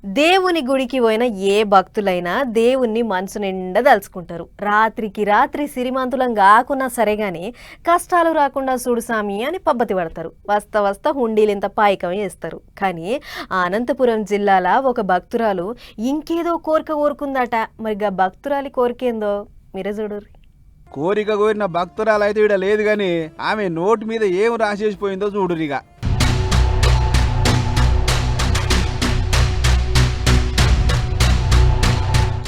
దేవుని గుడికి పోయిన ఏ భక్తులైనా దేవుణ్ణి మనసు నిండా తలుచుకుంటారు. రాత్రికి రాత్రి సిరిమంతులం కాకున్నా సరే గాని కష్టాలు రాకుండా చూడు సామి అని పబ్బతి పడతారు. వస్తా వస్తా హుండీలింత పాయకం వేస్తారు. కానీ అనంతపురం జిల్లాల ఒక భక్తురాలు ఇంకేదో కోరిక కోరుకుందట. మరి ఆ భక్తురాలి కోరికేందో మీరే చూడరు. కోరిక కోరిన భక్తురాలు అయితే ఈడ లేదు గాని ఆమె నోటి మీద ఏం రాసేసిపోయిందో చూడురిగా.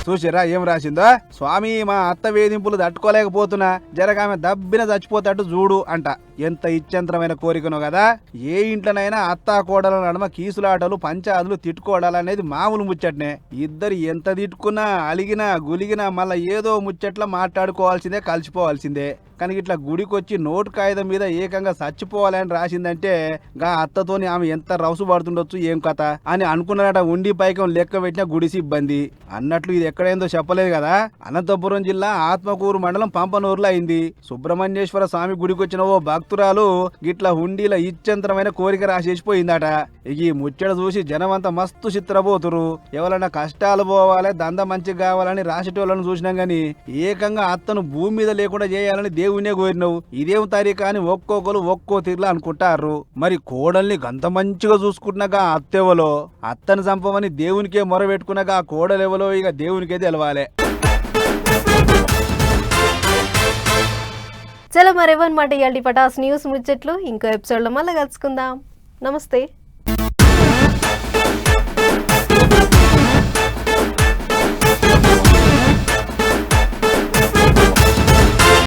చూసిరా ఏం రాసిందో? స్వామి, మా అత్త వేధింపులు తట్టుకోలేకపోతున్నా, జరగామె దబ్బిన చచ్చిపోతాడు చూడు అంట. ఎంత ఇచ్చంతరమైన కోరికనో కదా. ఏ ఇంట్లోనైనా అత్తా కోడల నడుమ కీసులాటలు పంచాదులు తిట్టుకోవడాలనేది మామూలు ముచ్చట్నే. ఇద్దరు ఎంత తిట్టుకున్నా అలిగినా గులిగినా మళ్ళా ఏదో ముచ్చట్ల మాట్లాడుకోవాల్సిందే, కలిసిపోవాల్సిందే. కానీ ఇట్లా గుడికొచ్చి నోటు కాగితం మీద ఏకంగా చచ్చిపోవాలని రాసిందంటే గా అత్తతోని ఆమె ఎంత రౌసు పడుతుండొచ్చు ఏం కథ అని అనుకున్నారట. ఉండి పైకం లెక్క పెట్టిన గుడి సిబ్బంది. అన్నట్లు ఇది ఎక్కడైందో చెప్పలేదు కదా. అనంతపురం జిల్లా ఆత్మకూరు మండలం పంపనూరులో అయింది. సుబ్రహ్మణ్యేశ్వర స్వామి గుడికొచ్చిన ఓ భక్తురాలు గిట్ల హుండీల ఇచ్చంతరమైన కోరిక రాసేసిపోయిందట. ఈ ముచ్చట చూసి జనమంతా మస్తు చిత్రపోతురు. ఎవరైనా కష్టాలు పోవాలి, దంద మంచిగా కావాలని రాసేటోళ్ళను చూసినాం గాని ఏకంగా అత్తను భూమి మీద లేకుండా చేయాలని దేవునే కోరినవు. ఇదేం తారీఖా అని ఒక్కొక్కరు ఒక్కో తీరులా అనుకుంటారు. మరి కోడల్ని గంత మంచిగా చూసుకుంటున్నాగా అత్తెవలో, అత్తను చంపమని దేవునికే మొరబెట్టుకున్నాగా ఆ కోడలెవలో ఇక దేవునికే తెలవాలి. చలో మరేవన్నమాట ఇయాల్టి పటాస్ న్యూస్ ముచ్చట్లు. ఇంకో ఎపిసోడ్లో మళ్ళీ కలుసుకుందాం. నమస్తే.